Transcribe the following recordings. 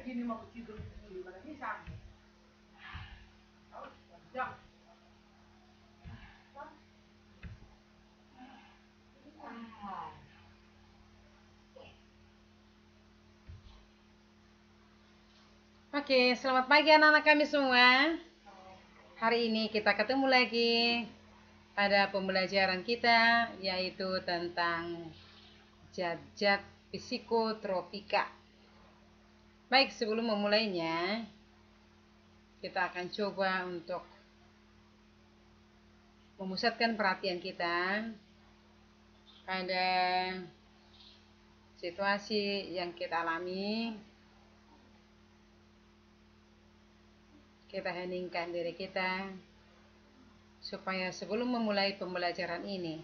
Gini mau tidur dulu, pada ini sampai. Jam. Oke, selamat pagi anak-anak kami semua. Hari ini kita ketemu lagi pada pembelajaran kita, yaitu tentang zat-zat psikotropika. Baik, sebelum memulainya, kita akan coba untuk memusatkan perhatian kita pada situasi yang kita alami. Kita heningkan diri kita supaya sebelum memulai pembelajaran ini,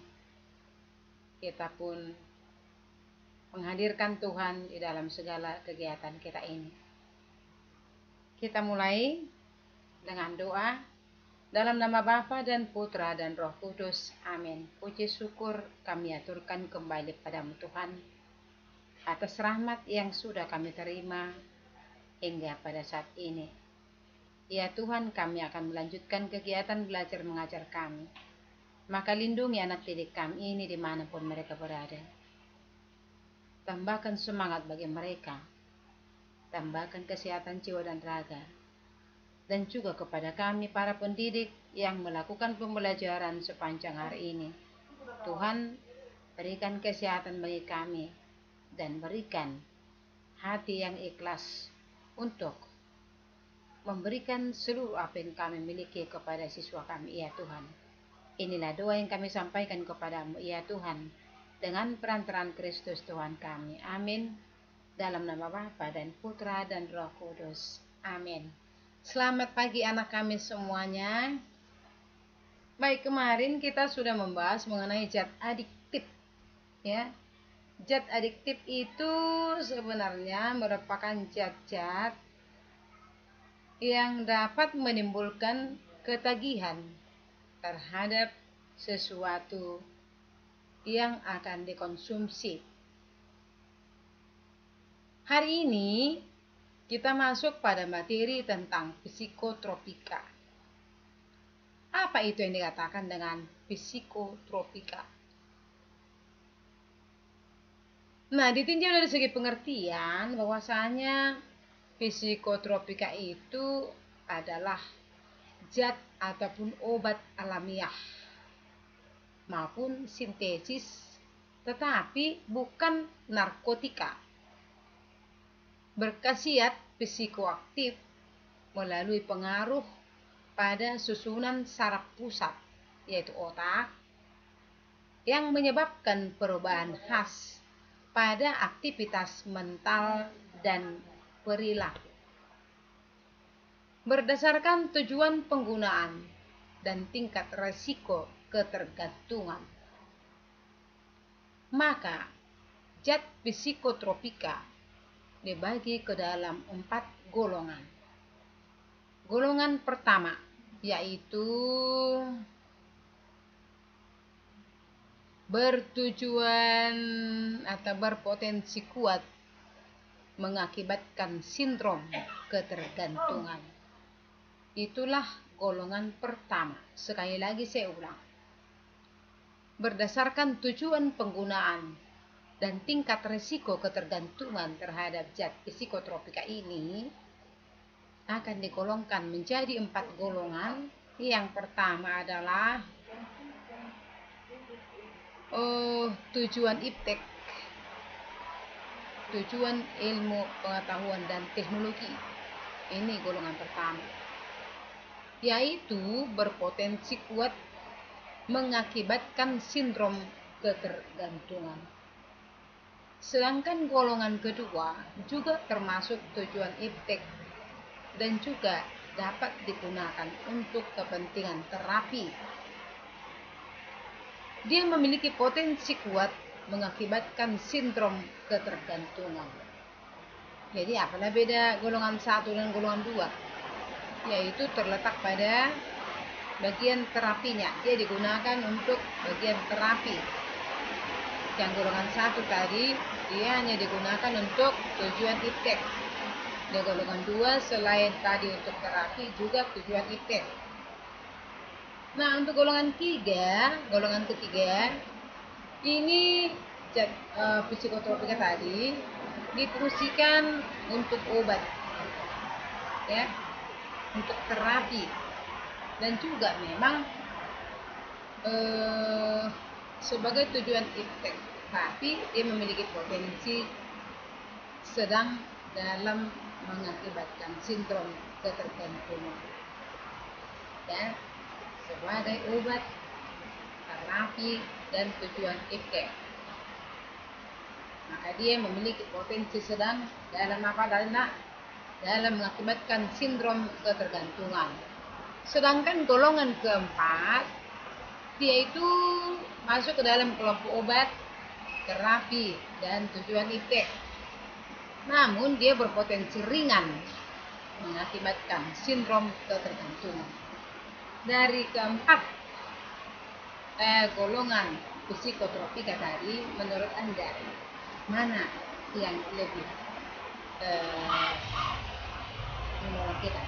kita pun menghadirkan Tuhan di dalam segala kegiatan kita ini. Kita mulai dengan doa dalam nama Bapa dan Putra dan Roh Kudus. Amin. Puji syukur kami aturkan kembali padamu Tuhan atas rahmat yang sudah kami terima hingga pada saat ini. Ya Tuhan, kami akan melanjutkan kegiatan belajar mengajar kami. Maka lindungi anak didik kami ini dimanapun mereka berada. Tambahkan semangat bagi mereka. Tambahkan kesehatan jiwa dan raga. Dan juga kepada kami para pendidik yang melakukan pembelajaran sepanjang hari ini. Tuhan, berikan kesehatan bagi kami. Dan berikan hati yang ikhlas untuk memberikan seluruh apa yang kami miliki kepada siswa kami, ya Tuhan. Inilah doa yang kami sampaikan kepadamu, ya Tuhan, dengan perantaraan Kristus Tuhan kami. Amin. Dalam nama Bapa dan Putra dan Roh Kudus. Amin. Selamat pagi anak kami semuanya. Baik, kemarin kita sudah membahas mengenai zat adiktif, ya. Zat adiktif itu sebenarnya merupakan zat-zat yang dapat menimbulkan ketagihan terhadap sesuatu yang akan dikonsumsi. Hari ini kita masuk pada materi tentang psikotropika. Apa itu yang dikatakan dengan psikotropika? Nah, ditinjau dari segi pengertian bahwasanya psikotropika itu adalah zat ataupun obat alamiah maupun sintesis, tetapi bukan narkotika. Berkhasiat psikoaktif melalui pengaruh pada susunan saraf pusat, yaitu otak, yang menyebabkan perubahan khas pada aktivitas mental dan perilaku. Berdasarkan tujuan penggunaan dan tingkat resiko ketergantungan, maka zat psikotropika dibagi ke dalam 4 golongan. Golongan pertama yaitu bertujuan atau berpotensi kuat mengakibatkan sindrom ketergantungan. Itulah golongan pertama. Sekali lagi saya ulang. Berdasarkan tujuan penggunaan dan tingkat risiko ketergantungan terhadap zat psikotropika ini akan digolongkan menjadi 4 golongan. Yang pertama adalah tujuan iptek, tujuan ilmu pengetahuan dan teknologi. Ini golongan pertama, yaitu berpotensi kuat mengakibatkan sindrom ketergantungan. Sedangkan golongan kedua juga termasuk tujuan iptek dan juga dapat digunakan untuk kepentingan terapi. Dia memiliki potensi kuat mengakibatkan sindrom ketergantungan. Jadi apalah beda golongan 1 dan golongan 2? Yaitu terletak pada bagian terapinya. Dia digunakan untuk bagian terapi. Yang golongan 1 tadi dia hanya digunakan untuk tujuan iptek. Dan golongan 2 selain tadi untuk terapi juga tujuan iptek. Nah, untuk golongan ketiga ini psikotropika tadi difungsikan untuk obat, ya, untuk terapi, dan juga memang sebagai tujuan iptek, tapi dia memiliki potensi sedang dalam mengakibatkan sindrom ketergantungan, ya, sebagai obat, terapi, dan tujuan iptek. Maka dia memiliki potensi sedang dalam dalam mengakibatkan sindrom ketergantungan. Sedangkan golongan keempat, dia itu masuk ke dalam kelompok obat, terapi, dan tujuan iptek. Namun dia berpotensi ringan mengakibatkan sindrom ketergantungan. Dari keempat golongan psikotropika tadi, menurut Anda mana yang lebih menolong kita?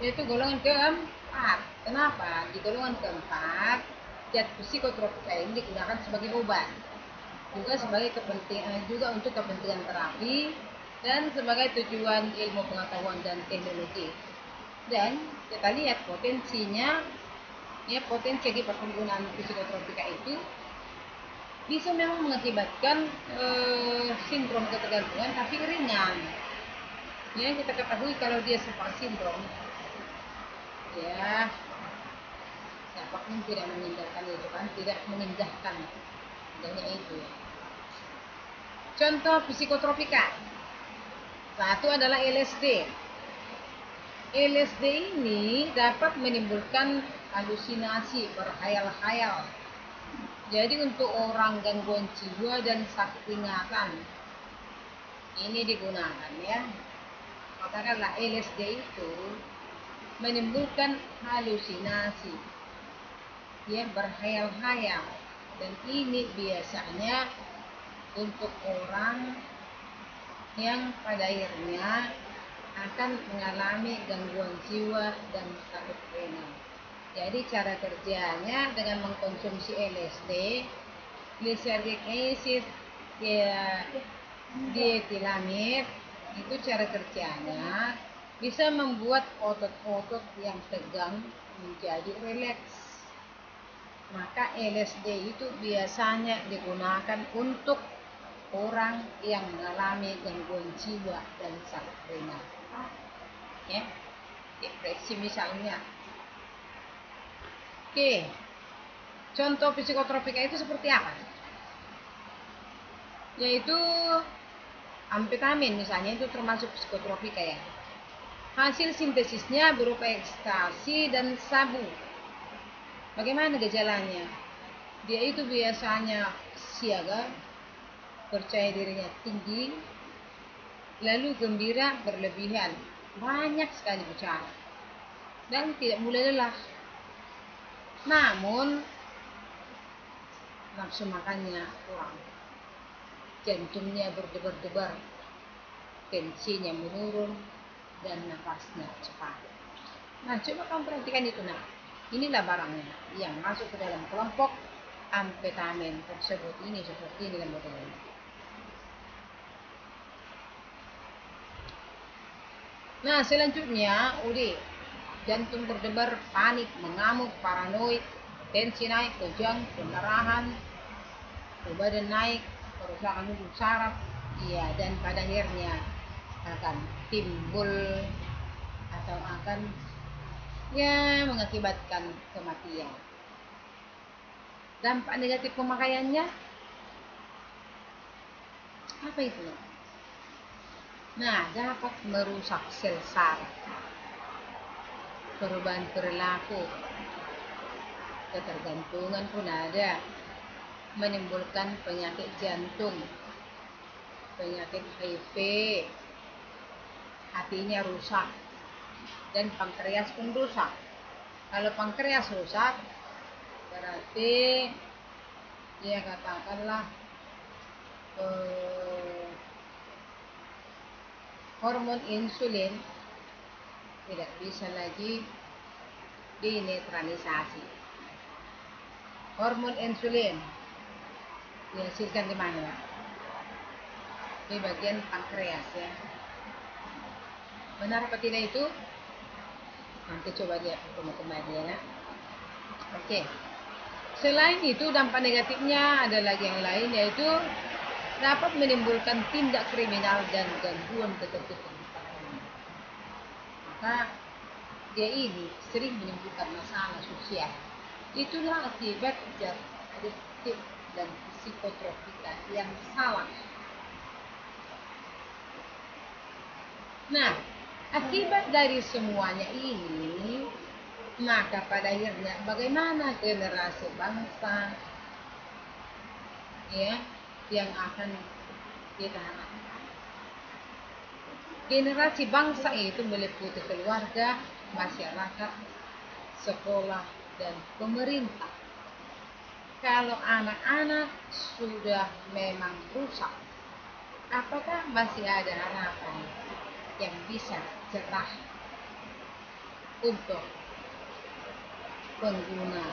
Yaitu golongan keempat. Kenapa? Di golongan keempat, zat psikotropika ini digunakan sebagai obat, juga sebagai juga untuk kepentingan terapi, dan sebagai tujuan ilmu pengetahuan dan teknologi. Dan kita lihat potensinya, ya, potensi akibat penggunaan psikotropika itu bisa memang mengakibatkan sindrom ketergantungan, tapi ringan. Ya, kita ketahui kalau dia sempat sindrom, ya, siapa pun tidak mengindahkan itu kan, tidak mengindahkan adanya itu. Contoh psikotropika, satu adalah LSD. LSD ini dapat menimbulkan halusinasi, berkhayal-khayal. Jadi untuk orang gangguan jiwa dan sakit ingatan ini digunakan, ya. Katakanlah LSD itu menimbulkan halusinasi, ya, berkhayal-khayal, dan ini biasanya untuk orang yang pada akhirnya akan mengalami gangguan jiwa dan sakit ringan. Jadi cara kerjanya dengan mengkonsumsi LSD, glyceric acid, dietilamid, itu cara kerjanya bisa membuat otot-otot yang tegang menjadi rileks. Maka LSD itu biasanya digunakan untuk orang yang mengalami gangguan jiwa dan sakit ringan, ya, depresi misalnya. Oke, contoh psikotropika itu seperti apa? Yaitu amfetamin misalnya, itu termasuk psikotropika, ya. Hasil sintesisnya berupa ekstasi dan sabu. Bagaimana gejalanya? Dia itu biasanya siaga, percaya dirinya tinggi, lalu gembira berlebihan, banyak sekali bicara, dan tidak mudah lelah. Namun nafsu makannya kurang, jantungnya berdebar-debar, tensinya menurun, dan nafasnya cepat. Nah, coba kamu perhatikan itu. Nah, inilah barangnya yang masuk ke dalam kelompok amfetamin tersebut. Ini seperti ini modelnya. Nah, selanjutnya jantung berdebar, panik, mengamuk, paranoid, tensi naik, kejang, pendarahan, badan naik, kerusakan usus saraf, ya, dan pada akhirnya akan timbul atau akan, ya, mengakibatkan kematian. Dampak negatif pemakaiannya apa itu? Nah, dapat merusak sel saraf, perubahan perilaku, ketergantungan pun ada, menimbulkan penyakit jantung, penyakit HIV, hatinya rusak, dan pankreas pun rusak. Kalau pankreas rusak, berarti ya katakanlah hormon insulin tidak bisa lagi dinetralisasi. Hormon insulin dihasilkan di mana? Di bagian pankreas ya. Benar apa tidak itu? Nanti coba dia kembali ya. Oke. Selain itu dampak negatifnya ada lagi yang lain, yaitu dapat menimbulkan tindak kriminal dan gangguan ketertiban. Maka dia ini sering menimbulkan masalah sosial. Itulah akibat zat adiktif dan psikotropika yang salah. Nah, akibat dari semuanya ini, maka pada akhirnya bagaimana generasi bangsa ya yang akan kita harapkan? Generasi bangsa itu meliputi keluarga, masyarakat, sekolah, dan pemerintah. Kalau anak-anak sudah memang rusak, apakah masih ada harapan yang bisa cerah untuk pengguna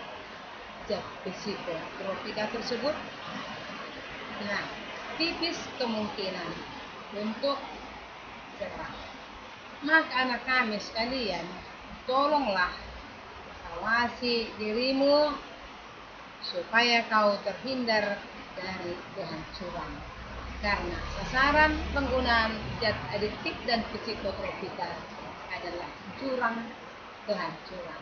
zat psikotropika tersebut? Nah, tipis kemungkinan untuk cerah. Maka anak kami sekalian, tolonglah awasi dirimu supaya kau terhindar dari kehancuran. Karena sasaran penggunaan zat adiktif dan psikotropika adalah jurang kehancuran.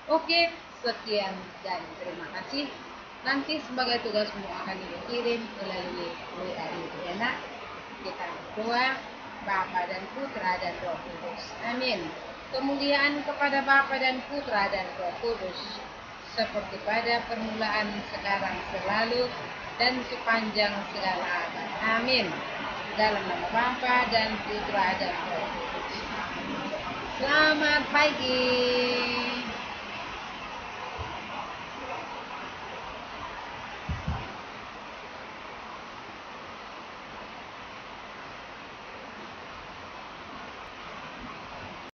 Oke, sekian dan terima kasih. Nanti sebagai tugasmu akan dikirim melalui WA Diana. Kita berdoa, Bapa dan Putra dan Roh Kudus. Amin. Kemuliaan kepada Bapa dan Putra dan Roh Kudus, seperti pada permulaan, sekarang, selalu, dan sepanjang segala abad. Amin. Dalam nama Bapa dan Putra dan Roh Kudus. Selamat pagi.